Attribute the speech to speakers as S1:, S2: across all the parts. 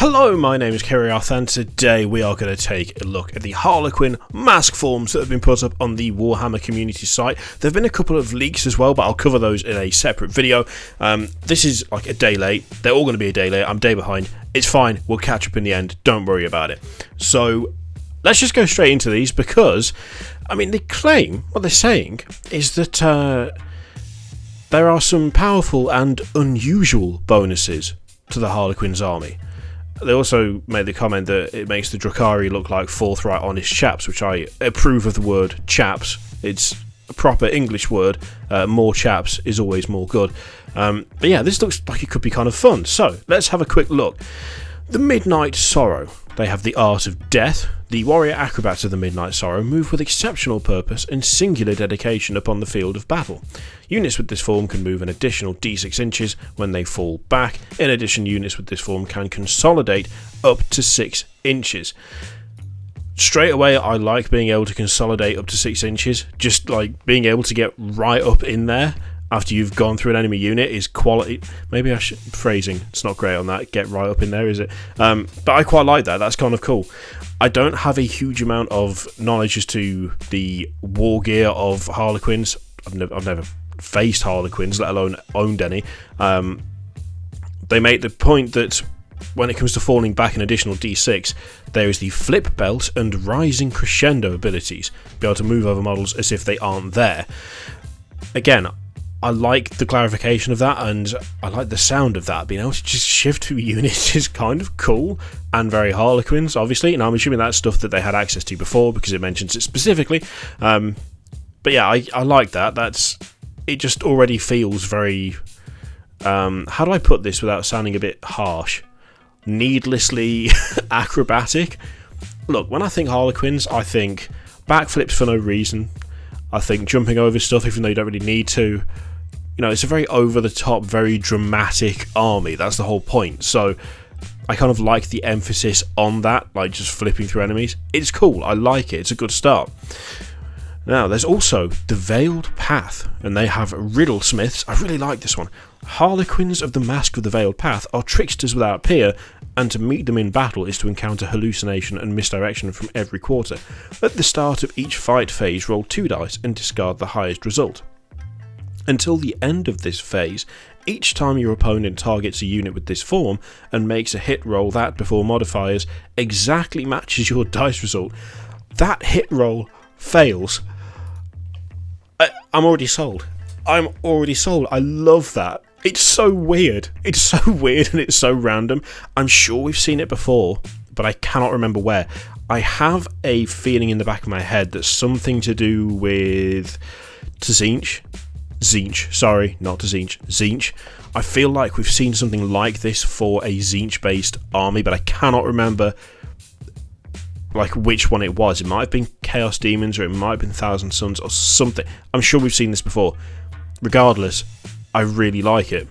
S1: Hello, my name is Kiriath, and today we are going to take a look at the Harlequin Masque Forms that have been put up on the Warhammer Community site. There have been a couple of leaks as well, but I'll cover those in a separate video. This is like a day late. They're all going to be a day late. I'm a day behind. It's fine. We'll catch up in the end. Don't worry about it. So let's just go straight into these because, I mean, they claim, what they're saying is that there are some powerful and unusual bonuses to the Harlequins army. They also made the comment that it makes the Drukhari look like forthright, honest chaps, which I approve of the word chaps. It's a proper English word. More chaps is always more good. But yeah, this looks like it could be kind of fun. So let's have a quick look. The Midnight Sorrow. They have the Art of Death. The warrior acrobats of the Midnight Sorrow move with exceptional purpose and singular dedication upon the field of battle. Units with this form can move an additional d6 inches when they fall back. In addition, units with this form can consolidate up to 6 inches. Straight away, I like being able to consolidate up to 6 inches. Just like being able to get right up in there after you've gone through an enemy unit is quality. Maybe I should... phrasing, it's not great on that. Get right up in there, is it? But I quite like that. That's kind of cool. I don't have a huge amount of knowledge as to the war gear of Harlequins. I've never faced Harlequins, let alone owned any. They make the point that when it comes to falling back an additional d6, there is the flip belt and rising crescendo abilities. Be able to move over models as if they aren't there. Again, I like the clarification of that, and I like the sound of that. Being able to just shift through units is kind of cool, and very Harlequins, obviously. And I'm assuming that's stuff that they had access to before, because it mentions it specifically. But yeah, I like that. It just already feels very... how do I put this without sounding a bit harsh? Needlessly acrobatic. Look, when I think Harlequins, I think backflips for no reason. I think jumping over stuff even though you don't really need to. You know, it's a very over-the-top, very dramatic army. That's the whole point. So I kind of like the emphasis on that, like just flipping through enemies. It's cool. I like it. It's a good start. Now, there's also the Veiled Path, and they have Riddlesmiths. I really like this one. Harlequins of the Masque of the Veiled Path are tricksters without peer, and to meet them in battle is to encounter hallucination and misdirection from every quarter. At the start of each fight phase, roll 2 dice and discard the highest result. Until the end of this phase, each time your opponent targets a unit with this form and makes a hit roll that, before modifiers, exactly matches your dice result, that hit roll fails. I'm already sold. I love that. It's so weird. It's so weird and it's so random. I'm sure we've seen it before, but I cannot remember where. I have a feeling in the back of my head that's something to do with Tzeentch. Sorry, not Tzeentch. Tzeentch. I feel like we've seen something like this for a Tzeentch-based army, but I cannot remember like which one it was. It might have been Chaos Demons, or it might have been Thousand Suns, or something. I'm sure we've seen this before. Regardless, I really like it.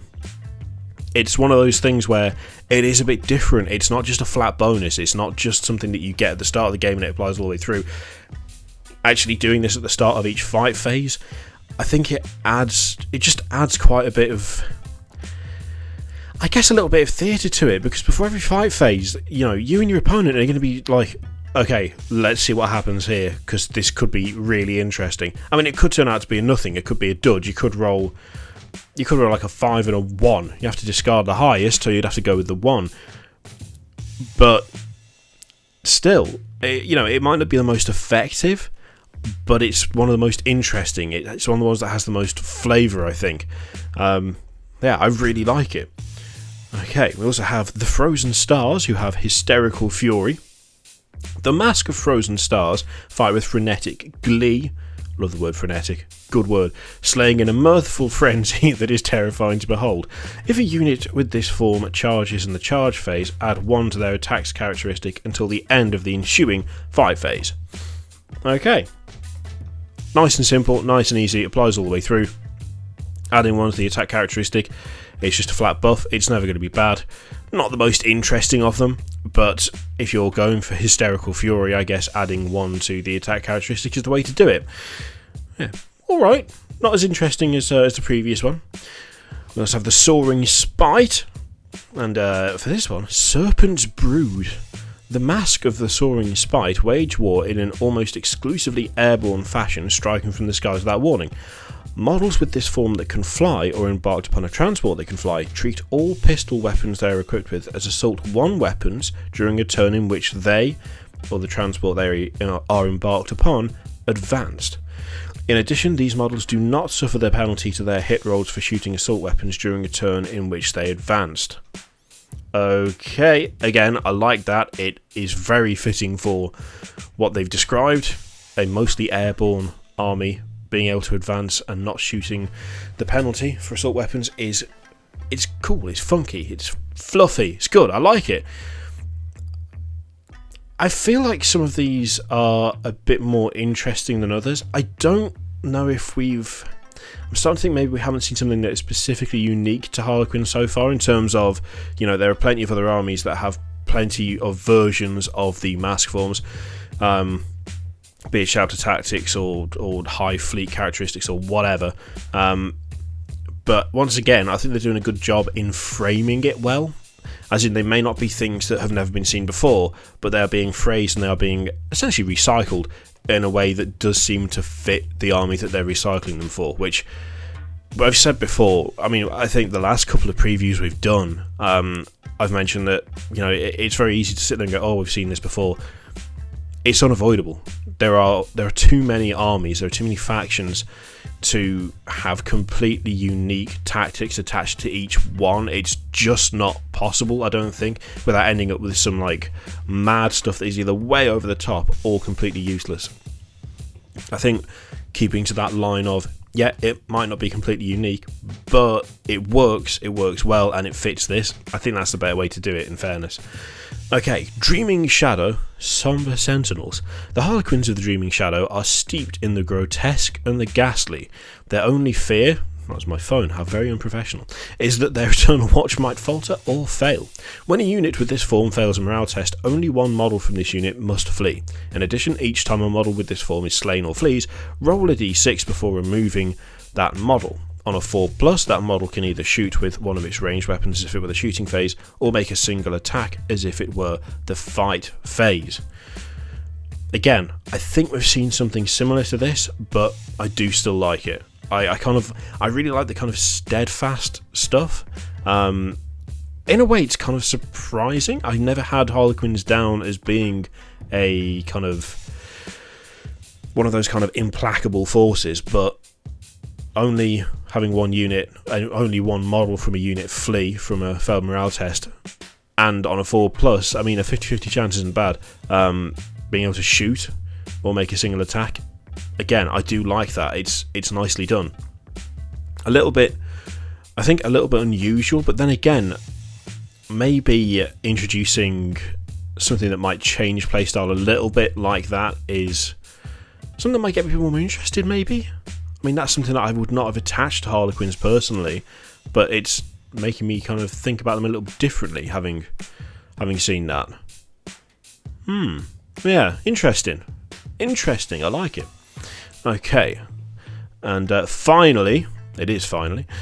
S1: It's one of those things where it is a bit different. It's not just a flat bonus. It's not just something that you get at the start of the game and it applies all the way through. Actually doing this at the start of each fight phase, I think it just adds quite a bit of, I guess, a little bit of theatre to it, because before every fight phase, you know, you and your opponent are going to be like, okay, let's see what happens here, because this could be really interesting. I mean, it could turn out to be a nothing. It could be a dud. You could roll like a 5 and a 1. You have to discard the highest, so you'd have to go with the 1. But still, it might not be the most effective, but it's one of the most interesting. It's one of the ones that has the most flavour, I think. Yeah, I really like it. Okay, we also have the Frozen Stars, who have Hysterical Fury. The Masque of Frozen Stars fight with frenetic glee. Love the word frenetic. Good word. Slaying in a mirthful frenzy that is terrifying to behold. If a unit with this form charges in the charge phase, add 1 to their attack's characteristic until the end of the ensuing fight phase. Okay. Nice and simple, nice and easy, applies all the way through. Adding 1 to the attack characteristic, it's just a flat buff, it's never going to be bad. Not the most interesting of them, but if you're going for Hysterical Fury, I guess adding 1 to the attack characteristic is the way to do it. Yeah, alright, not as interesting as the previous one. We also have the Soaring Spite. And for this one, Serpent's Brood. The Masque of the Soaring Spite wage war in an almost exclusively airborne fashion, striking from the skies without warning. Models with this form that can fly, or embarked upon a transport that can fly, treat all pistol weapons they are equipped with as Assault 1 weapons during a turn in which they, or the transport they are embarked upon, advanced. In addition, these models do not suffer the penalty to their hit rolls for shooting assault weapons during a turn in which they advanced. Okay, again, I like that. It is very fitting for what they've described. A mostly airborne army being able to advance and not shooting the penalty for assault weapons it's cool, it's funky, it's fluffy, it's good, I like it. I feel like some of these are a bit more interesting than others. I don't know if I'm starting to think maybe we haven't seen something that is specifically unique to Harlequin so far, in terms of, there are plenty of other armies that have plenty of versions of the Masque Forms, be it Shouter Tactics or high fleet characteristics or whatever. But once again, I think they're doing a good job in framing it well. As in, they may not be things that have never been seen before, but they are being phrased and they are being essentially recycled in a way that does seem to fit the army that they're recycling them for, which I've said before. I mean, I think the last couple of previews we've done, I've mentioned that, it's very easy to sit there and go, oh, we've seen this before. It's unavoidable. There are too many armies, there are too many factions to have completely unique tactics attached to each one. It's just not possible, I don't think, without ending up with some mad stuff that is either way over the top or completely useless. I think keeping to that line of, yeah, it might not be completely unique, but it works well, and it fits this. I think that's the better way to do it, in fairness. Okay, Dreaming Shadow, Somber Sentinels. The Harlequins of the Dreaming Shadow are steeped in the grotesque and the ghastly. Their only fear, that's my phone, how very unprofessional, is that their eternal watch might falter or fail. When a unit with this form fails a morale test, only one model from this unit must flee. In addition, each time a model with this form is slain or flees, roll a d6 before removing that model. On a 4+, that model can either shoot with one of its ranged weapons as if it were the shooting phase, or make a single attack as if it were the fight phase. Again, I think we've seen something similar to this, but I do still like it. I really like the kind of steadfast stuff. In a way, it's kind of surprising. I've never had Harlequins down as being a kind of one of those kind of implacable forces, but only having one unit, only one model from a unit flee from a failed morale test, and on a 4+, I mean, a 50-50 chance isn't bad. Being able to shoot or make a single attack, again, I do like that. It's nicely done. I think a little bit unusual, but then again, maybe introducing something that might change playstyle a little bit like that is something that might get people more interested, maybe. I mean, that's something that I would not have attached to Harlequins personally, but it's making me kind of think about them a little differently, having seen that. Yeah, interesting, I like it. Okay, and finally,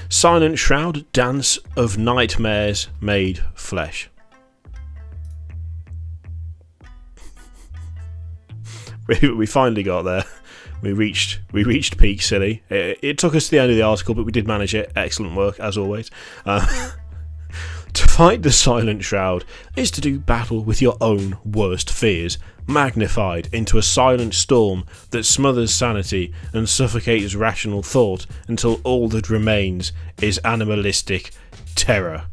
S1: Silent Shroud, Dance of Nightmares Made Flesh. We finally got there. We reached peak silly. It took us to the end of the article, but we did manage it. Excellent work, as always. To fight the Silent Shroud is to do battle with your own worst fears, magnified into a silent storm that smothers sanity and suffocates rational thought until all that remains is animalistic terror.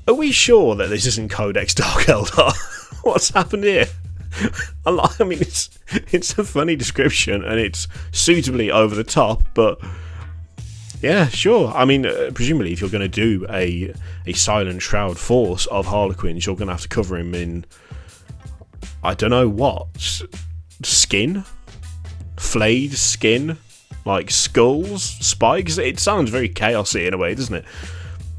S1: Are we sure that this isn't Codex Dark Eldar? What's happened here? I mean, it's a funny description and it's suitably over the top, but yeah, sure. I mean, presumably if you're going to do a Silent Shroud force of Harlequins, you're going to have to cover him in, I don't know what, skin? Flayed skin? Like skulls? Spikes? It sounds very chaosy in a way, doesn't it?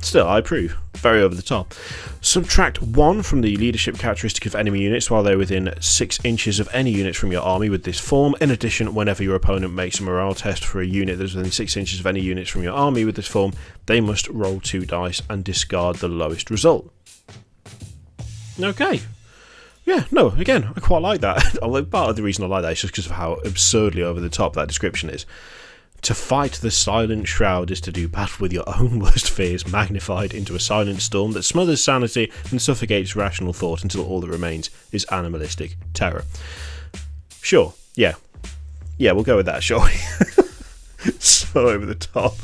S1: still, I approve. Very over the top. Subtract 1 from the leadership characteristic of enemy units while they're within 6 inches of any units from your army with this form. In addition, whenever your opponent makes a morale test for a unit that is within 6 inches of any units from your army with this form, they must roll 2 dice and discard the lowest result. Okay. Yeah, no, again, I quite like that. Although part of the reason I like that is just because of how absurdly over the top that description is. To fight the silent shroud is to do battle with your own worst fears magnified into a silent storm that smothers sanity and suffocates rational thought until all that remains is animalistic terror. Sure, yeah. Yeah, we'll go with that, shall we? So over the top.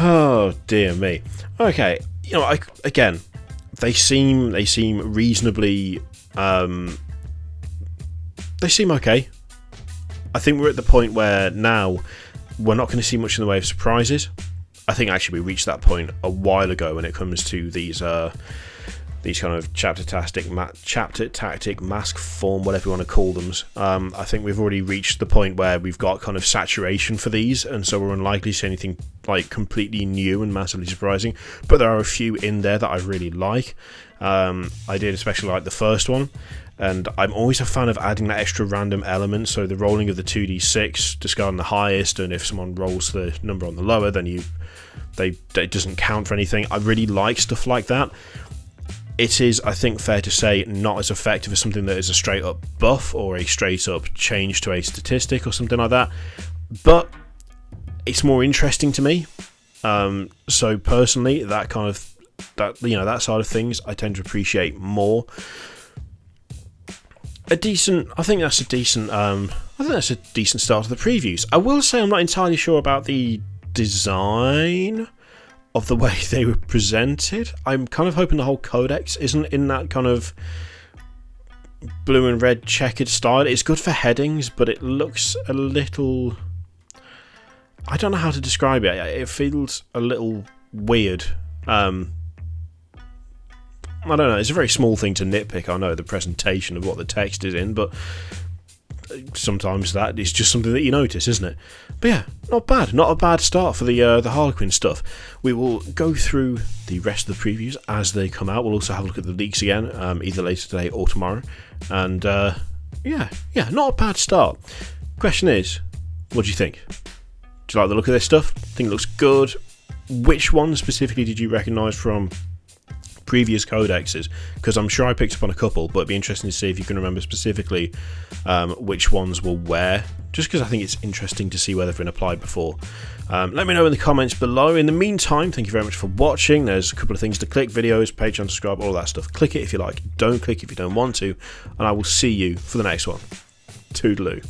S1: Oh, dear me. Okay, you know, again, they seem reasonably... they seem okay. I think we're at the point where now we're not going to see much in the way of surprises. I think actually we reached that point a while ago when it comes to these kind of chapter tactic, masque form, whatever you want to call them. I think we've already reached the point where we've got kind of saturation for these, and so we're unlikely to see anything like completely new and massively surprising. But there are a few in there that I really like. I did especially like the first one. And I'm always a fan of adding that extra random element, so the rolling of the 2d6, discarding the highest, and if someone rolls the number on the lower, then it doesn't count for anything. I really like stuff like that. It is, I think, fair to say, not as effective as something that is a straight up buff or a straight up change to a statistic or something like that, but it's more interesting to me. So personally, that side of things I tend to appreciate more. I think that's a decent start to the previews. I will say I'm not entirely sure about the design of the way they were presented. I'm kind of hoping the whole Codex isn't in that kind of blue and red checkered style. It's good for headings, but it looks a little... I don't know how to describe it. It feels a little weird. I don't know, it's a very small thing to nitpick, I know, the presentation of what the text is in, but sometimes that is just something that you notice, isn't it? But yeah, not bad, not a bad start for the Harlequin stuff. We will go through the rest of the previews as they come out. We'll also have a look at the leaks again, either later today or tomorrow. And yeah, not a bad start. Question is, what do you think? Do you like the look of this stuff? Think it looks good? Which one specifically did you recognise from previous codexes? Because I'm sure I picked up on a couple, but it'd be interesting to see if you can remember specifically which ones were where, just because I think it's interesting to see where they've been applied before. Let me know in the comments below. In the meantime, thank you very much for watching. There's a couple of things to click: videos, Patreon, subscribe, all that stuff. Click it if you like, don't click if you don't want to, and I will see you for the next one. Toodaloo.